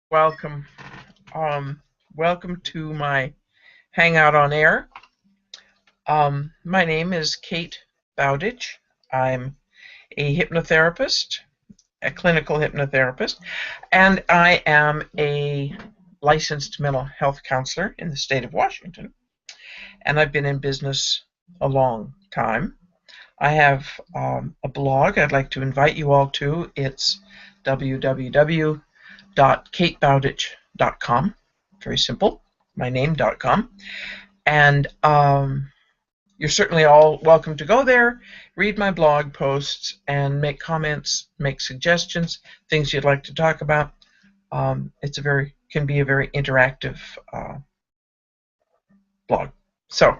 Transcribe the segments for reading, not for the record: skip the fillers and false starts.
Welcome. Welcome to my Hangout on Air. My name is Kate Bowditch. I'm a hypnotherapist, a clinical hypnotherapist, and I am a licensed mental health counselor in the state of Washington. And I've been in business a long time. I have a blog I'd like to invite you all to. It's www.katebowditch.com. Very simple, my name.com. And you're certainly all welcome to go there, read my blog posts, and make comments, make suggestions, things you'd like to talk about. It's can be a very interactive blog. So,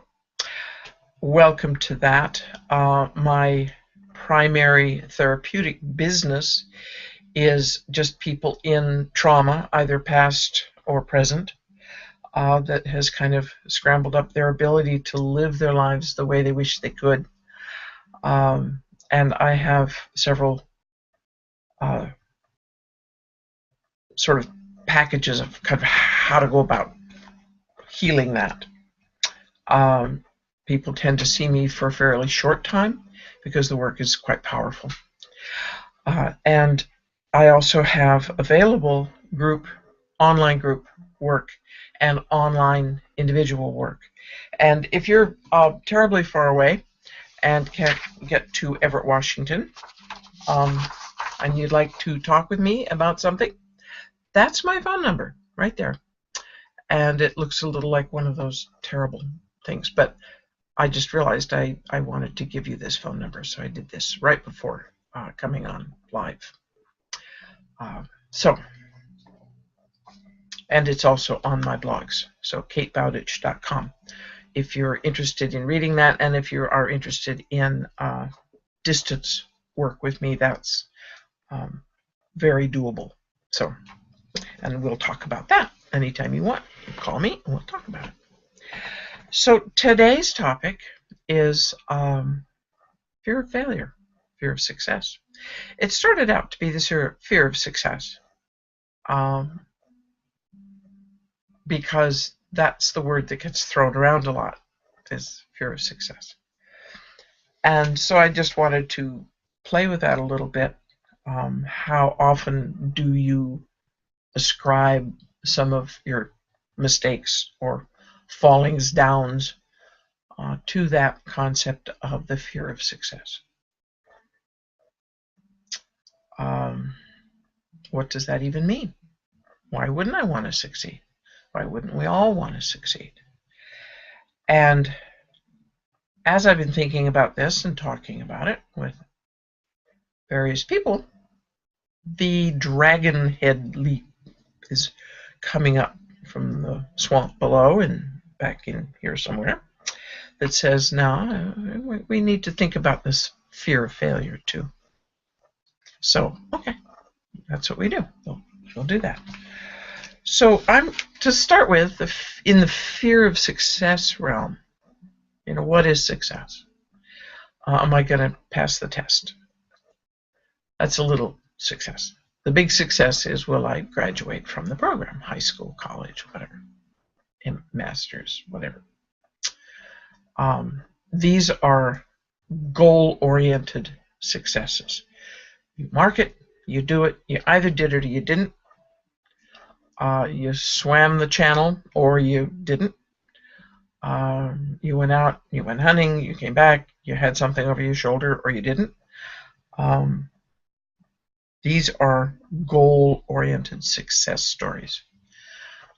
welcome to that. My primary therapeutic business is just people in trauma, either past or present, that has kind of scrambled up their ability to live their lives the way they wish they could. And I have several sort of packages of kind of how to go about healing that. People tend to see me for a fairly short time because the work is quite powerful. And I also have available online group work and online individual work. And if you're terribly far away and can't get to Everett, Washington, and you'd like to talk with me about something, that's my phone number right there. And it looks a little like one of those terrible things, but I just realized I wanted to give you this phone number, so I did this right before coming on live. And it's also on my blogs, so katebowditch.com. If you're interested in reading that, and if you are interested in distance work with me, that's very doable. So, and we'll talk about that anytime you want. Call me and we'll talk about it. So today's topic is fear of failure, fear of success. It started out to be the fear of success because that's the word that gets thrown around a lot, is fear of success. And so I just wanted to play with that a little bit. How often do you ascribe some of your mistakes or fallings downs to that concept of the fear of success? What does that even mean? Why wouldn't I want to succeed? Why wouldn't we all want to succeed? And as I've been thinking about this and talking about it with various people, the dragon head leap is coming up from the swamp below and back in here somewhere that says, no, we need to think about this fear of failure too. So, okay, that's what we do. We'll do that. So to start with, in the fear of success realm, what is success? Am I going to pass the test? That's a little success. The big success is, will I graduate from the program, high school, college, whatever, master's, whatever. These are goal-oriented successes. You mark it, you do it, you either did it or you didn't. You swam the channel or you didn't. You went out, you went hunting, you came back, you had something over your shoulder or you didn't. These are goal-oriented success stories.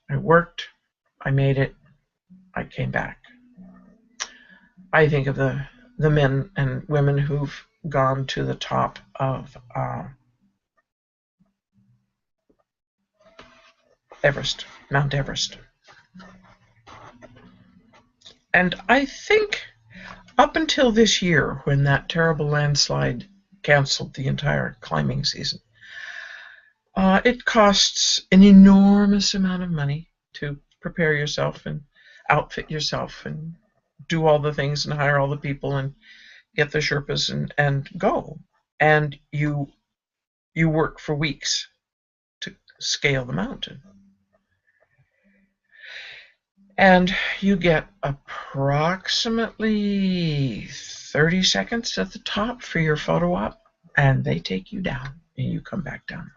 I worked, I made it, I came back. I think of the men and women who've gone to the top of Everest, Mount Everest. And I think up until this year, when that terrible landslide canceled the entire climbing season, it costs an enormous amount of money to prepare yourself and outfit yourself and do all the things and hire all the people and get the Sherpas and go. And you work for weeks scale the mountain. And you get approximately 30 seconds at the top for your photo op, and they take you down, and you come back down.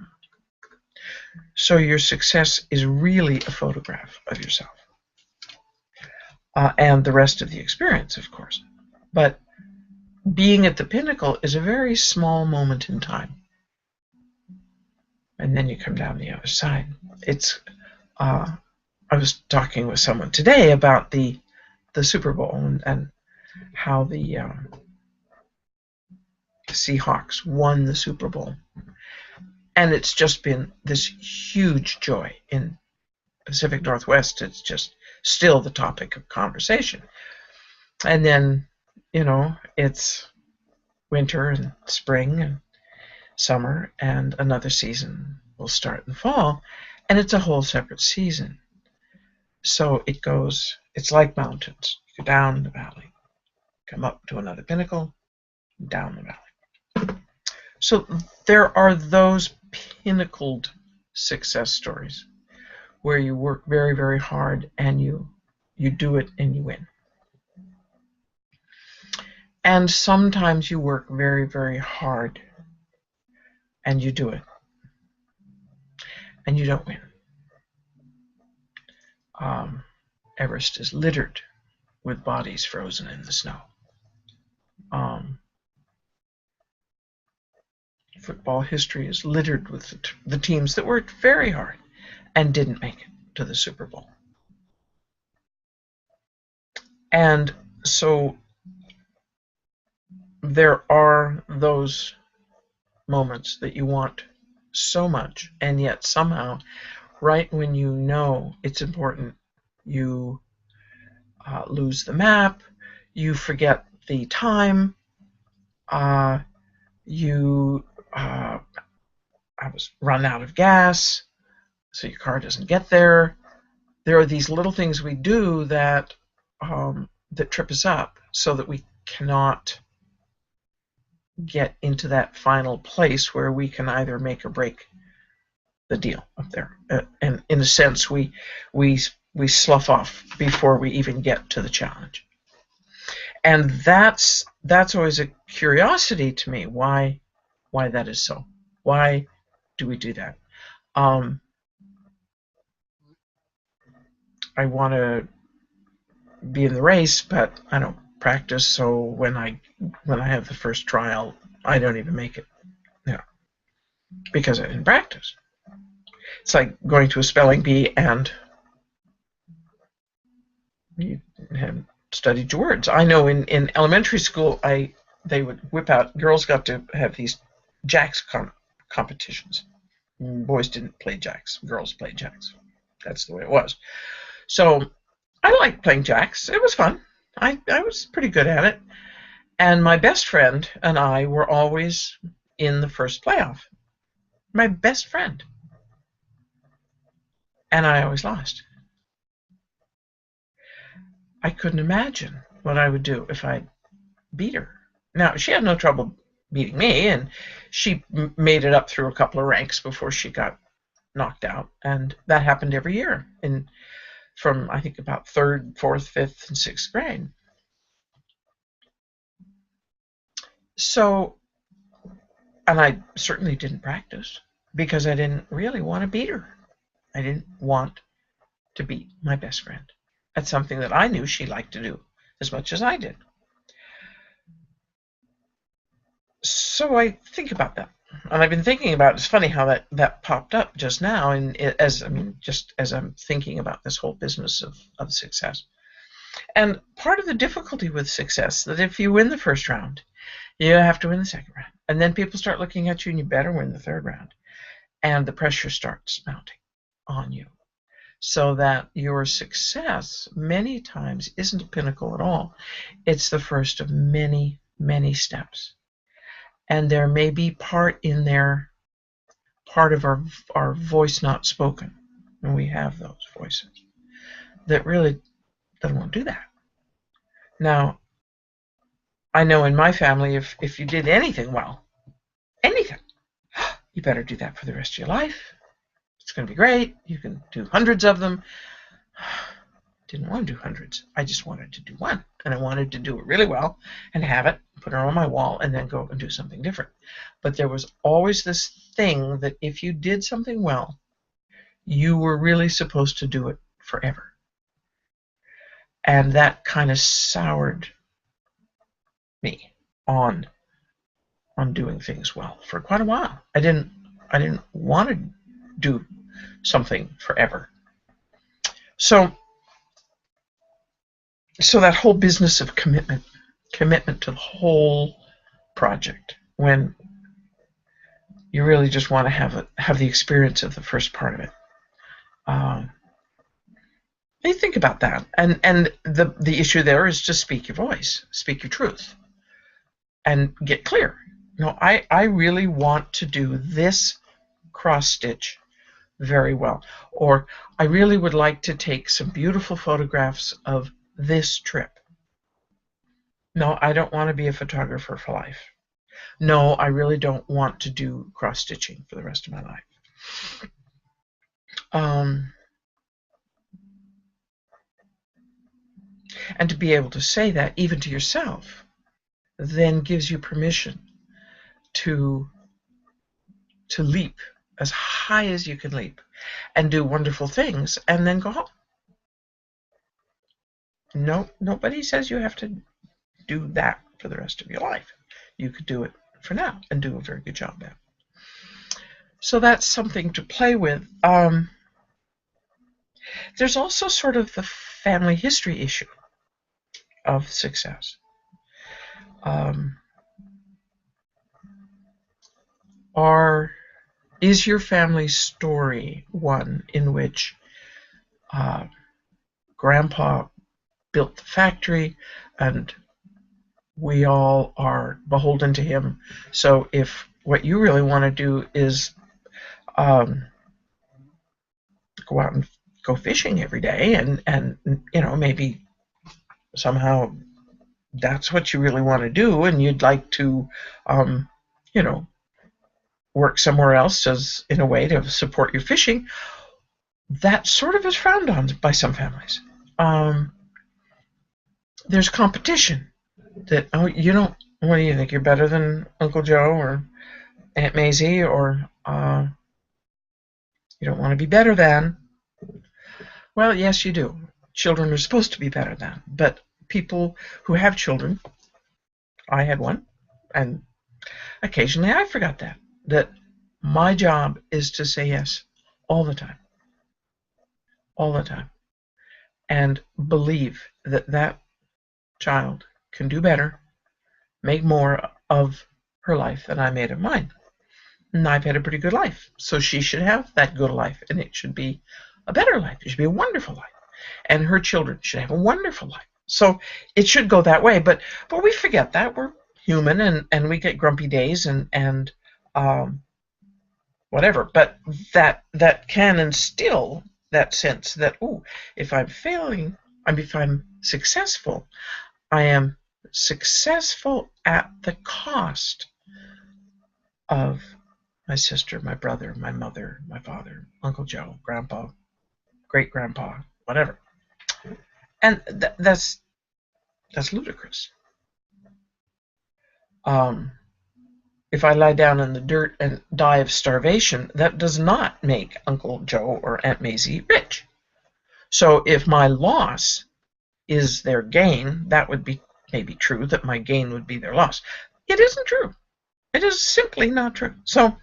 So your success is really a photograph of yourself. And the rest of the experience, of course. But being at the pinnacle is a very small moment in time. And then you come down the other side. I was talking with someone today about the Super Bowl and how the Seahawks won the Super Bowl. And it's just been this huge joy in Pacific Northwest. It's just still the topic of conversation. And then, it's winter and spring and summer, and another season will start in the fall, and it's a whole separate season. So it's like mountains. You go down the valley, come up to another pinnacle, down the valley. So there are those pinnacled success stories where you work very, very hard and you do it and you win. And sometimes you work very, very hard and you do it and you don't win. Everest is littered with bodies frozen in the snow. Football history is littered with the teams that worked very hard and didn't make it to the Super Bowl. And so there are those moments that you want so much, and yet somehow, right when you know it's important, you lose the map, you forget the time, I was run out of gas, so your car doesn't get there. There are these little things we do that trip us up so that we cannot get into that final place where we can either make or break the deal up there. And in a sense, we slough off before we even get to the challenge. And that's always a curiosity to me, why that is so. Why do we do that? I want to be in the race, but I don't practice, so when I have the first trial, I don't even make it, because I didn't practice. It's like going to a spelling bee and you haven't studied your words. I know in elementary school, they would whip out, girls got to have these jacks competitions. Boys didn't play jacks, girls played jacks. That's the way it was. So I liked playing jacks. It was fun. I was pretty good at it. And my best friend and I were always in the first playoff. My best friend. And I always lost. I couldn't imagine what I would do if I beat her. Now, she had no trouble beating me, and she made it up through a couple of ranks before she got knocked out. And that happened every year from, I think, about 3rd, 4th, 5th, and 6th grade. So, and I certainly didn't practice because I didn't really want to beat her. I didn't want to beat my best friend. That's something that I knew she liked to do as much as I did. So I think about that. And I've been thinking about, it's funny how that popped up just now, and just as I'm thinking about this whole business of success. And part of the difficulty with success, that if you win the first round, you have to win the second round. And then people start looking at you, and you better win the third round. And the pressure starts mounting on you. So that your success many times isn't a pinnacle at all. It's the first of many, many steps. And there may be part of our voice not spoken, and we have those voices, that really won't do that. Now, I know in my family, if you did anything well, anything, you better do that for the rest of your life. It's going to be great. You can do hundreds of them. Didn't want to do hundreds. I just wanted to do one. And I wanted to do it really well and have it, put it on my wall, and then go and do something different. But there was always this thing that if you did something well, you were really supposed to do it forever. And that kind of soured me on doing things well for quite a while. I didn't want to do something forever. So that whole business of commitment to the whole project, when you really just want to have the experience of the first part of it. You think about that, and the issue there is to speak your voice, speak your truth, and get clear. I really want to do this cross stitch very well, or I really would like to take some beautiful photographs of this trip. No, I don't want to be a photographer for life. No, I really don't want to do cross stitching for the rest of my life. And to be able to say that even to yourself then gives you permission to leap as high as you can leap and do wonderful things and then go home. No, nobody says you have to do that for the rest of your life. You could do it for now and do a very good job at. So that's something to play with. There's also sort of the family history issue of success. Is your family story one in which Grandpa built the factory and we all are beholden to him? So if what you really want to do is go out and go fishing every day and maybe somehow that's what you really want to do, and you'd like to work somewhere else in a way to support your fishing, that sort of is frowned on by some families. There's competition that, what do you think, you're better than Uncle Joe or Aunt Maisie, or you don't want to be better than. Well, yes, you do. Children are supposed to be better than, but people who have children, I had one, and occasionally I forgot that my job is to say yes all the time, and believe that child can do better, make more of her life than I made of mine. And I've had a pretty good life, so she should have that good life, and it should be a better life. It should be a wonderful life, and her children should have a wonderful life. So it should go that way, but we forget that. We're human, and we get grumpy days and whatever. But that can instill that sense that, if I'm failing, if I'm successful, I am successful at the cost of my sister, my brother, my mother, my father, Uncle Joe, Grandpa, great-grandpa, whatever. And that's ludicrous. If I lie down in the dirt and die of starvation, that does not make Uncle Joe or Aunt Maisie rich. So if my loss is their gain, that would be maybe true, that my gain would be their loss. It isn't true. It is simply not true. So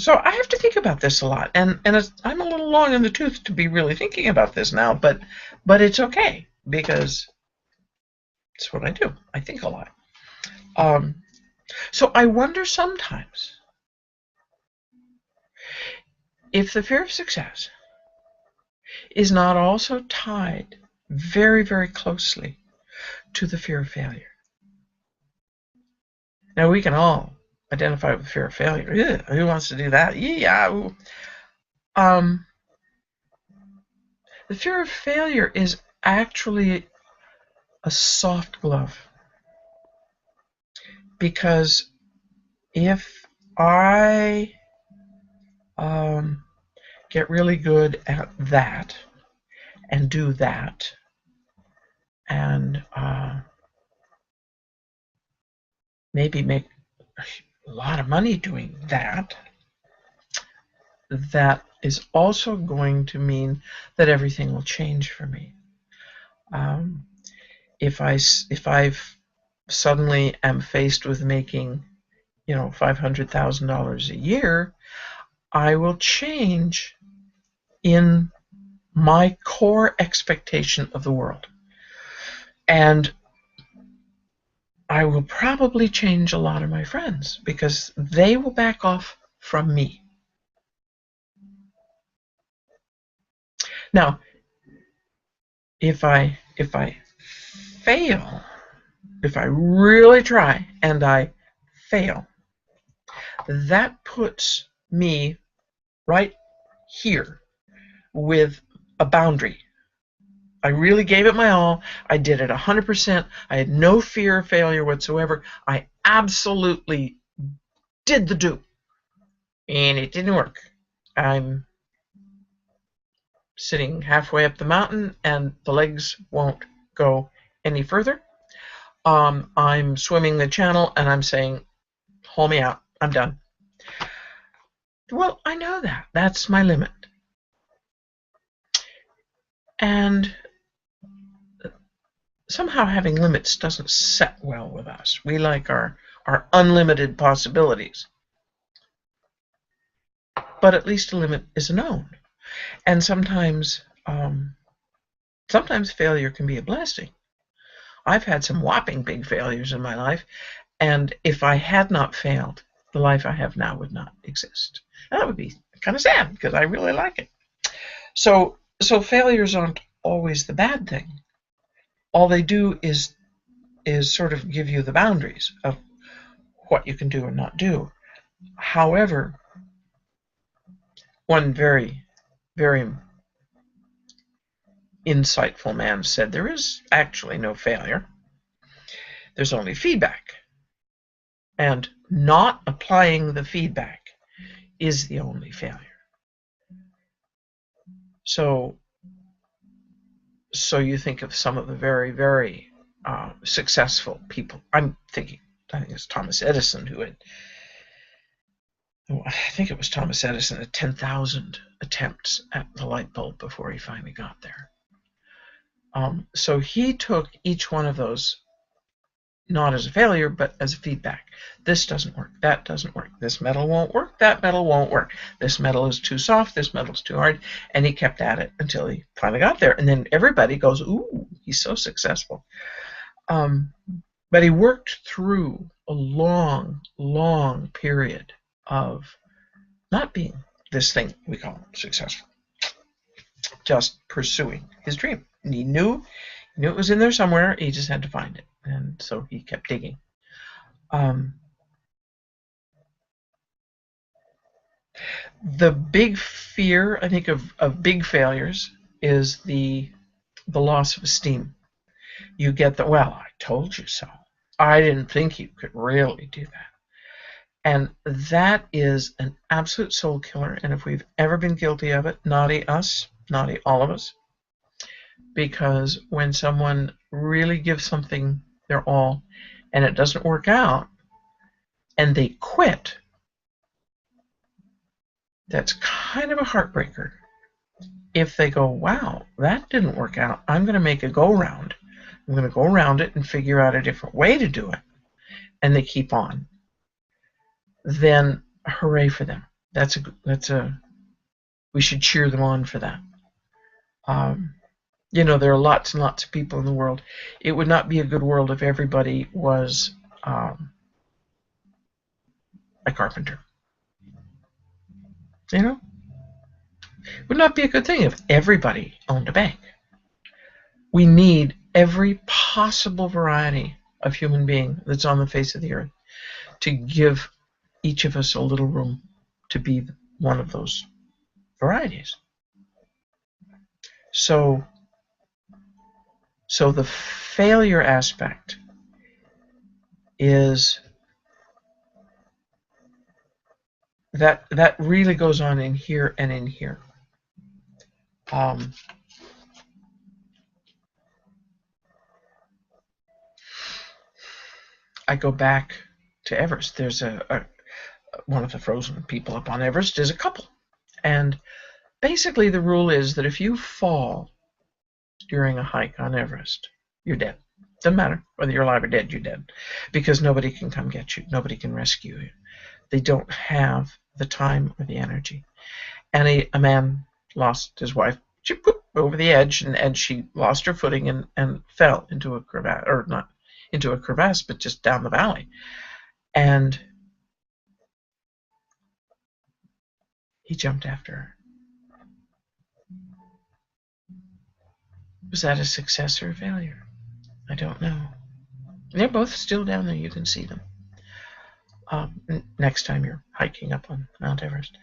I have to think about this a lot, and I'm a little long in the tooth to be really thinking about this now, but it's okay, because it's what I do. I think a lot. So I wonder sometimes if the fear of success is not also tied very, very closely to the fear of failure. Now, we can all identify with fear of failure. Ew, who wants to do that? Yeah. The fear of failure is actually a soft glove, because if I get really good at that and do that, and maybe make a lot of money doing that, that is also going to mean that everything will change for me. If I suddenly am faced with making, $500,000 a year, I will change in my core expectation of the world. And I will probably change a lot of my friends because they will back off from me. Now, if I fail, if I really try and I fail, that puts me right here with a boundary. I really gave it my all. I did it 100%. I had no fear of failure whatsoever. I absolutely did the do. And it didn't work. I'm sitting halfway up the mountain and the legs won't go any further. I'm swimming the channel and I'm saying, haul me out. I'm done. Well, I know that. That's my limit. And somehow having limits doesn't set well with us. We like our unlimited possibilities. But at least a limit is known. And sometimes failure can be a blessing. I've had some whopping big failures in my life, and if I had not failed, the life I have now would not exist. That would be kind of sad because I really like it. So failures aren't always the bad thing. All they do is sort of give you the boundaries of what you can do and not do. However, one very, very insightful man said there is actually no failure. There's only feedback. And not applying the feedback is the only failure. So you think of some of the very, very successful people. I think it's Thomas Edison who had, I think it was Thomas Edison had 10,000 attempts at the light bulb before he finally got there. So he took each one of those not as a failure, but as a feedback. This doesn't work. That doesn't work. This metal won't work. That metal won't work. This metal is too soft. This metal's too hard. And he kept at it until he finally got there. And then everybody goes, ooh, he's so successful. But he worked through a long, long period of not being this thing we call successful. Just pursuing his dream. And he knew it was in there somewhere. He just had to find it. And so he kept digging. The big fear, I think, of big failures is the loss of esteem. You get the, well, I told you so. I didn't think you could really do that. And that is an absolute soul killer. And if we've ever been guilty of it, naughty us, naughty all of us. Because when someone really gives something their all and it doesn't work out and they quit, that's kind of a heartbreaker. If they go, wow, that didn't work out, I'm going to make a go-round. I'm going to go around it and figure out a different way to do it. And they keep on. Then hooray for them. We should cheer them on for that. There are lots and lots of people in the world. It would not be a good world if everybody was a carpenter. It would not be a good thing if everybody owned a bank. We need every possible variety of human being that's on the face of the earth to give each of us a little room to be one of those varieties. So the failure aspect is that really goes on in here and in here. I go back to Everest. There's one of the frozen people up on Everest is a couple, and basically the rule is that if you fall during a hike on Everest, you're dead. Doesn't matter whether you're alive or dead, you're dead, because nobody can come get you. Nobody can rescue you. They don't have the time or the energy. And a man lost his wife. She pooped over the edge, and she lost her footing and fell into a crevasse, or not into a crevasse, but just down the valley. And he jumped after her. Was that a success or a failure? I don't know. They're both still down there. You can see them next time you're hiking up on Mount Everest.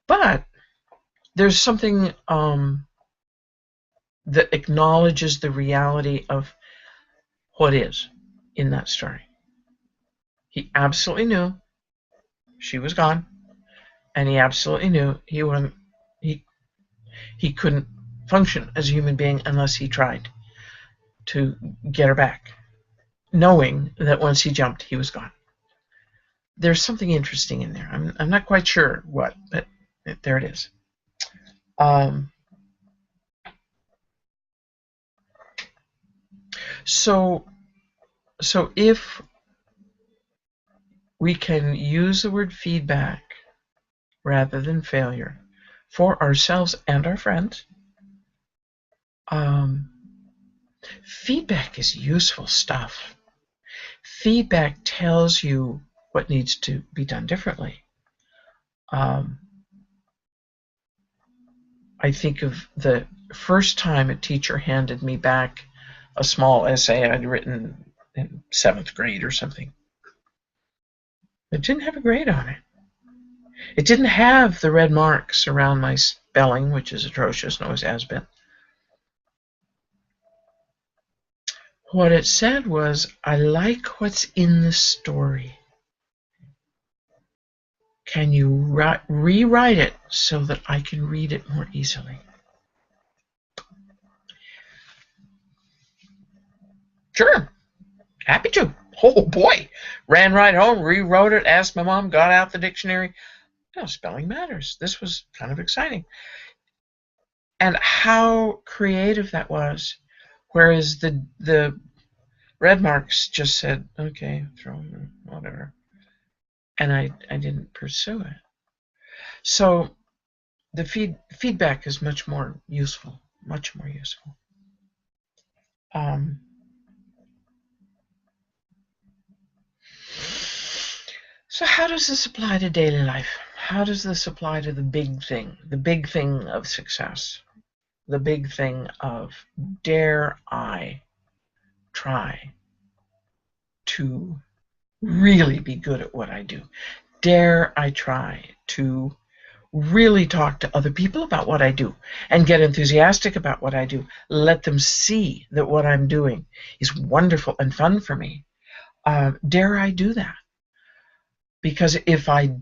But there's something that acknowledges the reality of what is in that story. He absolutely knew she was gone, and he absolutely knew he couldn't function as a human being unless he tried to get her back, knowing that once he jumped, he was gone. There's something interesting in there. I'm not quite sure what, but there it is. So if we can use the word feedback rather than failure for ourselves and our friends, feedback is useful stuff. Feedback tells you what needs to be done differently. I think of the first time a teacher handed me back a small essay I'd written in 7th grade or something. It didn't have a grade on it. It didn't have the red marks around my spelling, which is atrocious and always has been. What it said was, I like what's in the story. Can you rewrite it so that I can read it more easily? Sure, happy to. Oh boy, ran right home, rewrote it, asked my mom, got out the dictionary. Spelling matters. This was kind of exciting. And how creative that was. Whereas the red marks just said, okay, throw whatever. And I didn't pursue it. So the feedback is much more useful. Much more useful. So how does this apply to daily life? How does this apply to the big thing of success, the big thing of dare I try to really be good at what I do? Dare I try to really talk to other people about what I do and get enthusiastic about what I do? Let them see that what I'm doing is wonderful and fun for me. Dare I do that? Because if I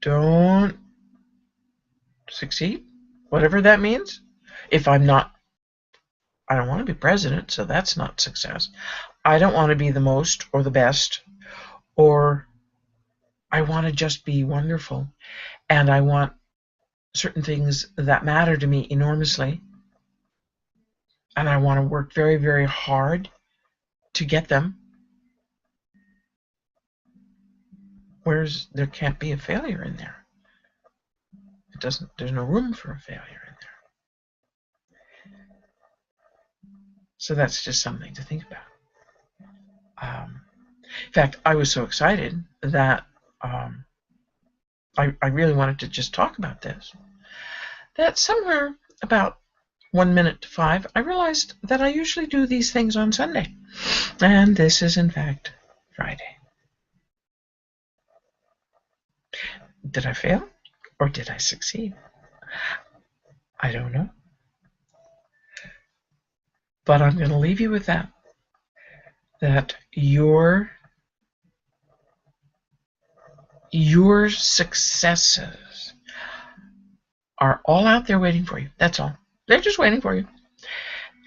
don't succeed, whatever that means, if I'm not, I don't want to be president, so that's not success. I don't want to be the most or the best, or I want to just be wonderful, and I want certain things that matter to me enormously, and I want to work very, very hard to get them. Whereas there can't be a failure in there. There's no room for a failure in there. So that's just something to think about. In fact, I was so excited that I really wanted to just talk about this, that somewhere about 1 minute to 5, I realized that I usually do these things on Sunday. And this is, in fact, Friday. Did I fail? Or did I succeed? I don't know. But I'm going to leave you with that. That your your successes are all out there waiting for you. That's all. They're just waiting for you.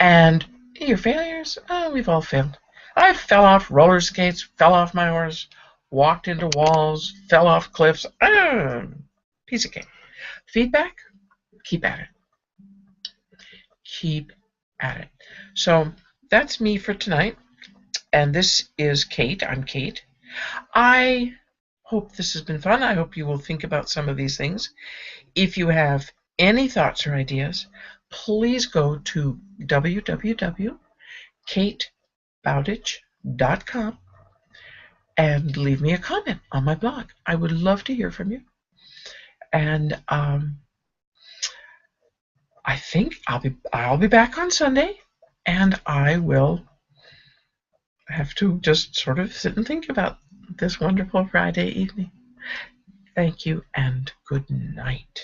And your failures, oh, we've all failed. I fell off roller skates, fell off my horse, walked into walls, fell off cliffs. Piece of cake. Feedback, keep at it. Keep at it. So that's me for tonight. And this is Kate. I'm Kate. I hope this has been fun. I hope you will think about some of these things. If you have any thoughts or ideas, please go to www.katebowditch.com and leave me a comment on my blog. I would love to hear from you. And I think I'll be back on Sunday, and I will have to just sort of sit and think about this wonderful Friday evening. Thank you and good night.